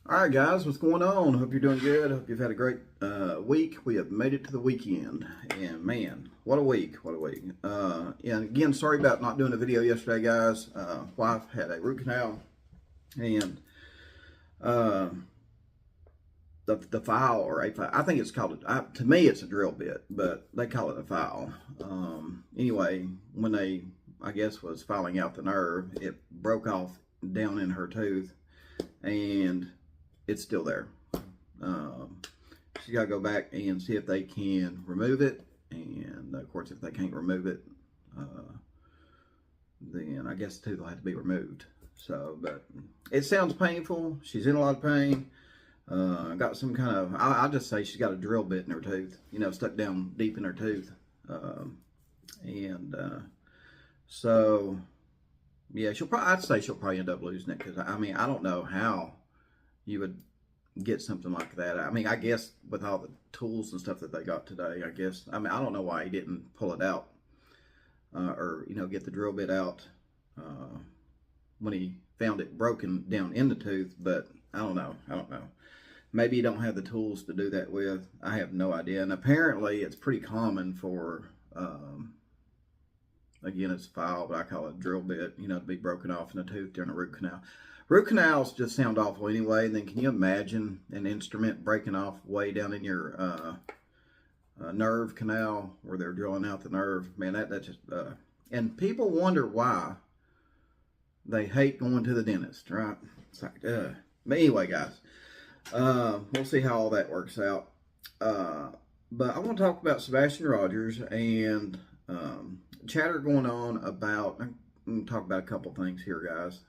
All right, guys, what's going on? Hope you're doing good. Hope you've had a great week. We have made it to the weekend, and man, what a week! What a week! And again, sorry about not doing a video yesterday, guys. Wife had a root canal, and the file or a file. I think it's called. To me, it's a drill bit, but they call it a file. Anyway, when they, I guess, was filing out the nerve, it broke off down in her tooth, and it's still there. She's got to go back and see if they can remove it. And of course, if they can't remove it, then I guess the tooth will have to be removed. So, but it sounds painful. She's in a lot of pain. Got some kind of, I'll just say she's got a drill bit in her tooth, you know, stuck down deep in her tooth. So, yeah, I'd say she'll probably end up losing it, because, I mean, I don't know how you would get something like that. I mean, I guess with all the tools and stuff that they got today, I guess. I mean, I don't know why he didn't pull it out or, you know, get the drill bit out when he found it broken down in the tooth, but I don't know. Maybe you don't have the tools to do that with. I have no idea. And apparently it's pretty common for, again, it's a file, but I call it a drill bit, you know, to be broken off in the tooth during a root canal. Root canals just sound awful anyway. And then can you imagine an instrument breaking off way down in your nerve canal where they're drilling out the nerve? Man, that just, and people wonder why they hate going to the dentist, right? It's like, But anyway, guys, we'll see how all that works out. But I want to talk about Sebastian Rogers and chatter going on about, I'm going to talk about a couple things here, guys.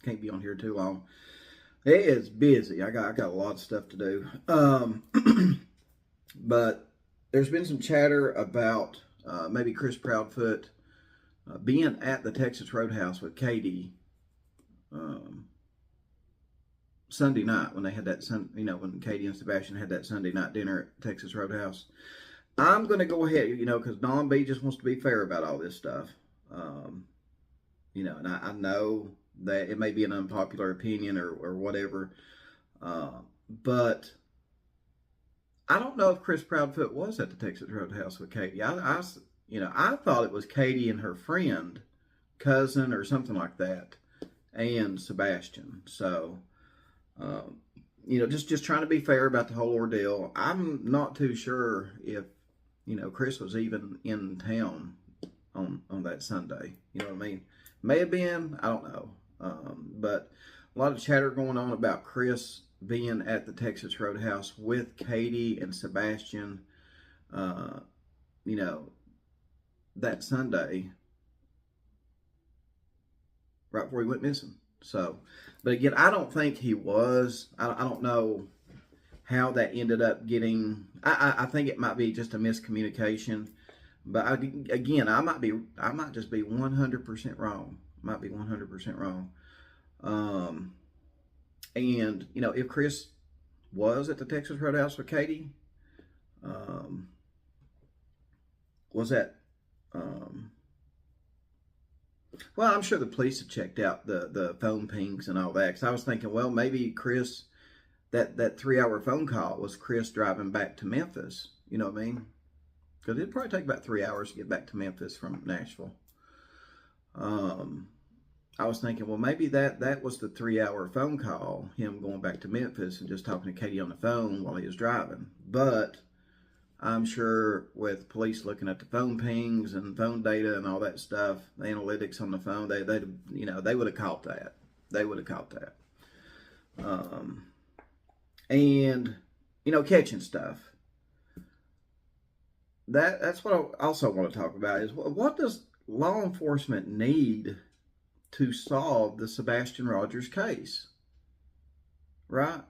Can't be on here too long. It is busy. I got a lot of stuff to do. But there's been some chatter about maybe Chris Proudfoot being at the Texas Roadhouse with Katie Sunday night when they had that, when Katie and Sebastian had that Sunday night dinner at Texas Roadhouse. I'm going to go ahead, because Don B just wants to be fair about all this stuff. And I know that it may be an unpopular opinion or whatever, but I don't know if Chris Proudfoot was at the Texas Roadhouse with Katie. I thought it was Katie and her friend, cousin, or something like that, and Sebastian. So, just trying to be fair about the whole ordeal. I'm not too sure if, Chris was even in town on that Sunday. You know what I mean? May have been, I don't know. But a lot of chatter going on about Chris being at the Texas Roadhouse with Katie and Sebastian, that Sunday, right before he went missing. So, but again, I don't think he was. I don't know how that ended up getting. I think it might be just a miscommunication. But I might just be 100% wrong. Might be 100% wrong. And if Chris was at the Texas Roadhouse with Katie, was that? Well, I'm sure the police have checked out the phone pings and all that. Because I was thinking, well, maybe Chris, that 3-hour phone call was Chris driving back to Memphis. You know what I mean? Because it'd probably take about 3 hours to get back to Memphis from Nashville. I was thinking, well, maybe that was the 3-hour phone call, him going back to Memphis and just talking to Katie on the phone while he was driving. But I'm sure with police looking at the phone pings and phone data and all that stuff, the analytics on the phone, they would have caught that. They would have caught that. And catching stuff. That's what I also want to talk about is, what does law enforcement need to solve the Sebastian Rogers case? Right?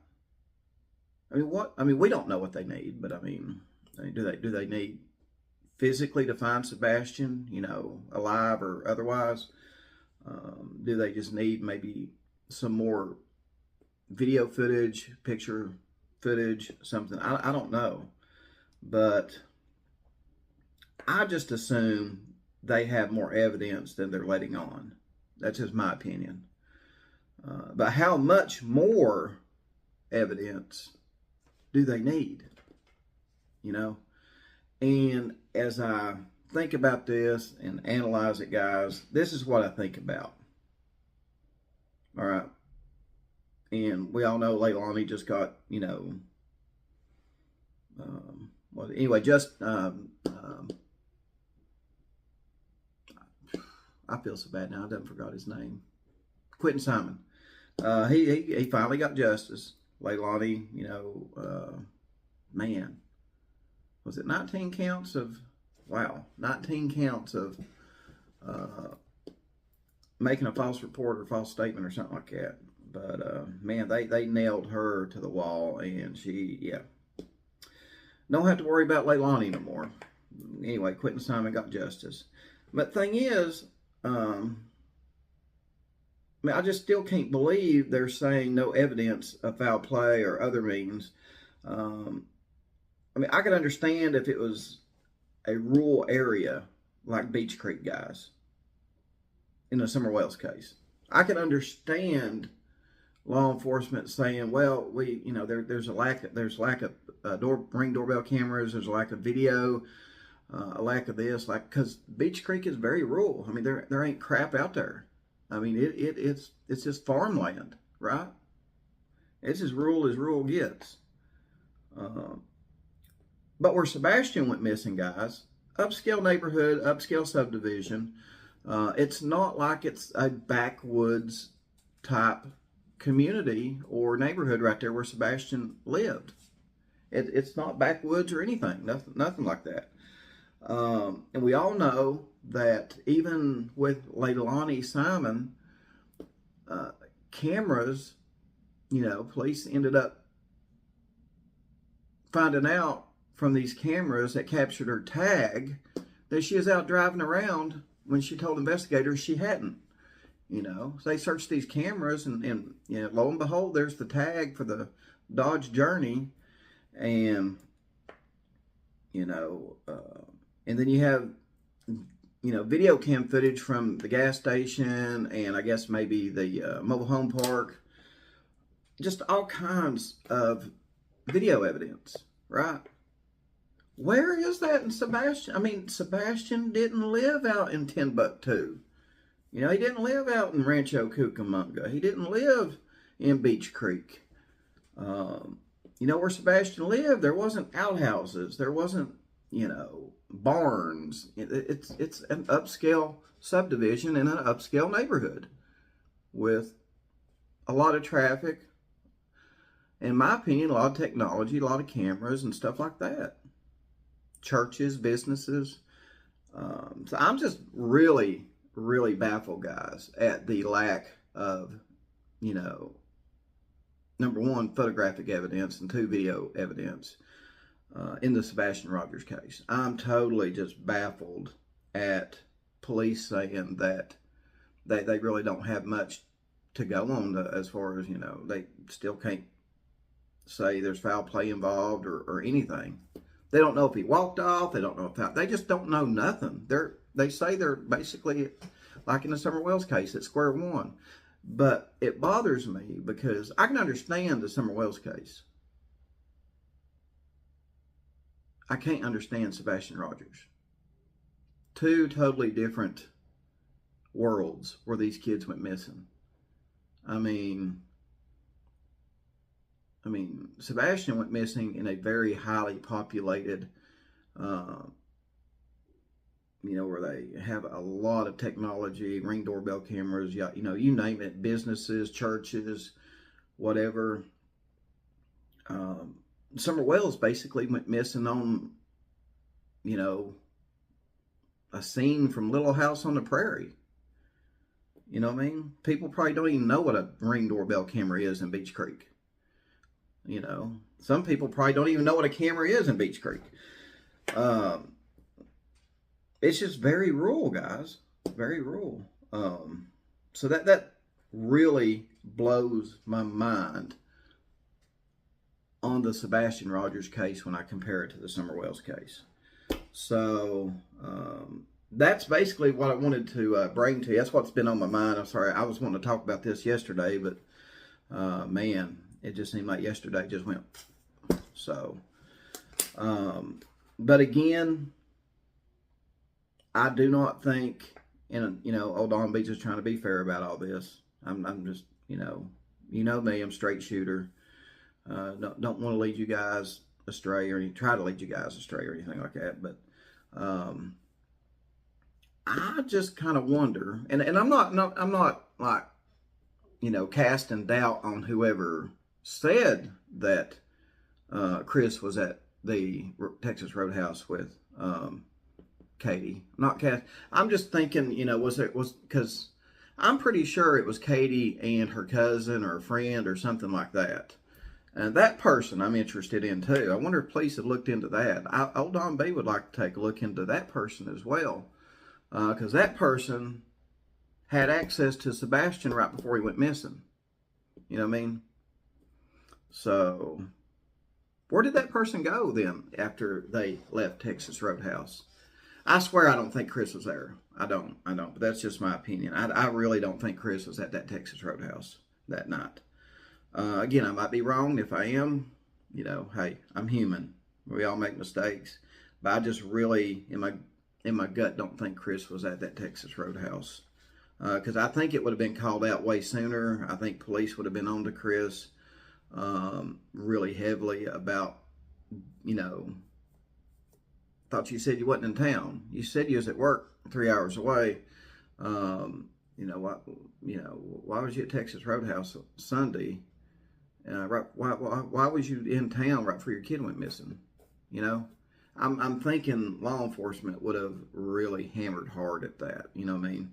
We don't know what they need, but do they need physically to find Sebastian, alive or otherwise? Do they just need maybe some more video footage, picture footage, something? I don't know. But I just assume they have more evidence than they're letting on. That's just my opinion. But how much more evidence do they need? You know? And as I think about this and analyze it, guys, this is what I think about. All right. And we all know Leilani just got, you know, well, anyway, I feel so bad now. I done forgot his name. Quentin Simon. He finally got justice. Leilani, you know, man, was it 19 counts of, wow, 19 counts of making a false report or false statement or something like that. But, man, they nailed her to the wall, and she, yeah. Don't have to worry about Leilani no more. Anyway, Quentin Simon got justice. But thing is, I mean, I just still can't believe they're saying no evidence of foul play or other means. I mean, I could understand if it was a rural area like Beach Creek, guys, in the Summer Wells case. I can understand law enforcement saying, well, you know, there's lack of Ring doorbell cameras, there's a lack of video, a lack of this, like, because Beach Creek is very rural. I mean, there ain't crap out there. I mean, it's just farmland, right? It's as rural gets. But where Sebastian went missing, guys, upscale neighborhood, upscale subdivision. It's not like it's a backwoods type community or neighborhood right there where Sebastian lived. It's not backwoods or anything, nothing like that. And we all know that even with Leilani Simon, cameras, you know, police ended up finding out from these cameras that captured her tag that she was out driving around when she told investigators she hadn't. You know, so they searched these cameras and you know, lo and behold, there's the tag for the Dodge Journey. And, you know, and then you have, you know, video cam footage from the gas station and I guess maybe the mobile home park. Just all kinds of video evidence, right? Where is that in Sebastian? I mean, Sebastian didn't live out in Timbuktu. You know, he didn't live out in Rancho Cucamonga. He didn't live in Beach Creek. You know, where Sebastian lived, there wasn't outhouses. There wasn't, you know, barns. It's an upscale subdivision in an upscale neighborhood with a lot of traffic. In my opinion, a lot of technology, a lot of cameras and stuff like that. Churches, businesses. So I'm just really baffled, guys, at the lack of, you know, number one, photographic evidence, and two, video evidence in the Sebastian Rogers case. I'm totally just baffled at police saying that they really don't have much to go on as far as, you know, they still can't say there's foul play involved or anything. They don't know if he walked off. They don't know if they just don't know nothing. They say they're basically like in the Summer Wells case at square one. But it bothers me because I can understand the Summer Wells case. I can't understand Sebastian Rogers. Two totally different worlds where these kids went missing. I mean, Sebastian went missing in a very highly populated, you know, where they have a lot of technology, Ring doorbell cameras, you know, you name it, businesses, churches, whatever. Summer Wells basically went missing on, you know, a scene from Little House on the Prairie. You know what I mean? People probably don't even know what a Ring doorbell camera is in Beach Creek. You know, some people probably don't even know what a camera is in Beach Creek. It's just very rural, guys. Very rural. So that really blows my mind on the Sebastian Rogers case when I compare it to the Summer Wells case. So that's basically what I wanted to bring to you. That's what's been on my mind. I'm sorry, I was wanting to talk about this yesterday, but man, it just seemed like yesterday just went. So, but again, I do not think, and old Don Beach is trying to be fair about all this. I'm just, me, I'm a straight shooter. Don't want to lead you guys astray or try to lead you guys astray or anything like that. But I just kind of wonder, and I'm not like, casting doubt on whoever said that Chris was at the Texas Roadhouse with Katie. I'm just thinking, because I'm pretty sure it was Katie and her cousin or a friend or something like that. And that person I'm interested in too. I wonder if police have looked into that. Old Don B would like to take a look into that person as well. Because that person had access to Sebastian right before he went missing. You know what I mean? So, where did that person go then after they left Texas Roadhouse? I swear I don't think Chris was there. I don't. But that's just my opinion. I really don't think Chris was at that Texas Roadhouse that night. Again, I might be wrong. If I am, hey, I'm human. We all make mistakes. But I just really, in my gut, don't think Chris was at that Texas Roadhouse. Because I think it would have been called out way sooner. I think police would have been on to Chris really heavily about, thought you said you wasn't in town. You said you was at work 3 hours away. Why was you at Texas Roadhouse Sunday? Why was you in town right before your kid went missing? I'm thinking law enforcement would have really hammered hard at that. You know what I mean?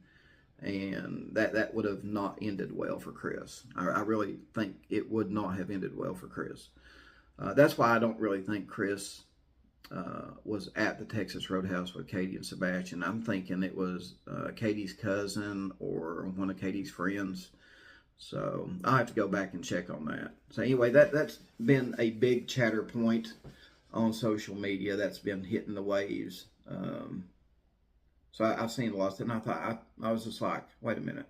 And that would have not ended well for Chris. I really think it would not have ended well for Chris. That's why I don't really think Chris was at the Texas Roadhouse with Katie and Sebastian. I'm thinking it was Katie's cousin or one of Katie's friends. So I'll have to go back and check on that. So anyway, that's been a big chatter point on social media. That's been hitting the waves. So I've seen a lot of stuff, and I thought, I was just like, wait a minute.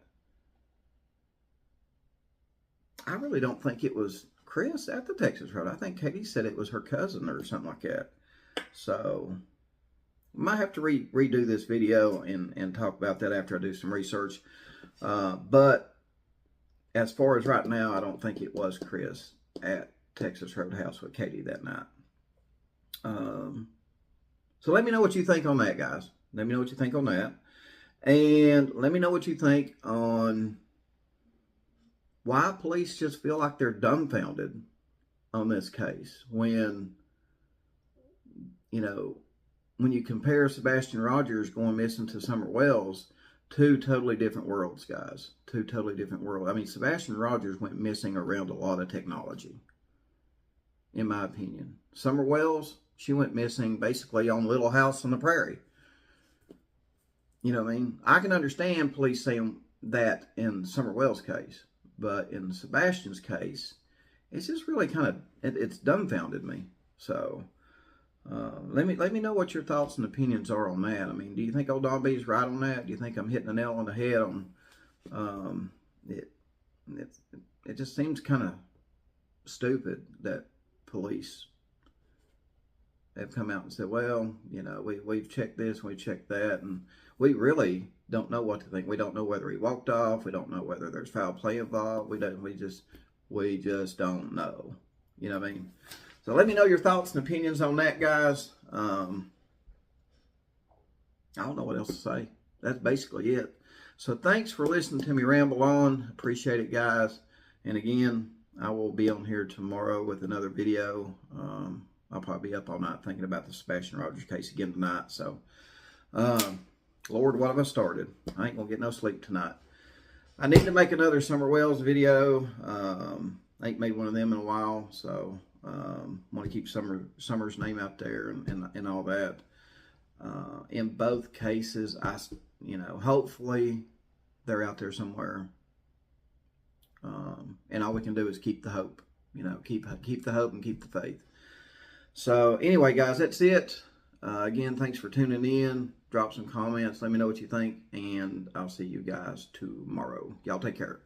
I really don't think it was Chris at the Texas Road. I think Katie said it was her cousin or something like that. So I might have to redo this video and talk about that after I do some research. But as far as right now, I don't think it was Chris at Texas Roadhouse with Katie that night. So let me know what you think on that, guys. Let me know what you think on that. And let me know what you think on why police just feel like they're dumbfounded on this case when, when you compare Sebastian Rogers going missing to Summer Wells, two totally different worlds, guys. Two totally different worlds. I mean, Sebastian Rogers went missing around a lot of technology, in my opinion. Summer Wells, she went missing basically on Little House on the Prairie. You know what I mean? I can understand police saying that in Summer Wells' case, but in Sebastian's case, it's just really kind of, it's dumbfounded me. So let me know what your thoughts and opinions are on that. I mean, do you think old Don B is right on that? Do you think I'm hitting the nail on the head on it? It just seems kind of stupid that police have come out and said, well, we've checked this, we've checked that, and we really don't know what to think. We don't know whether he walked off. We don't know whether there's foul play involved. We just don't know. You know what I mean? So let me know your thoughts and opinions on that, guys. I don't know what else to say. That's basically it. So thanks for listening to me ramble on. Appreciate it, guys. And again, I will be on here tomorrow with another video. I'll probably be up all night thinking about the Sebastian Rogers case again tonight. So, Lord, what have I started? I ain't going to get no sleep tonight. I need to make another Summer Wells video. I ain't made one of them in a while. So, want to keep Summer's name out there and all that. In both cases, hopefully they're out there somewhere. And all we can do is keep the hope. Keep the hope and keep the faith. So anyway, guys, that's it. Again, thanks for tuning in. Drop some comments. Let me know what you think. And I'll see you guys tomorrow. Y'all take care.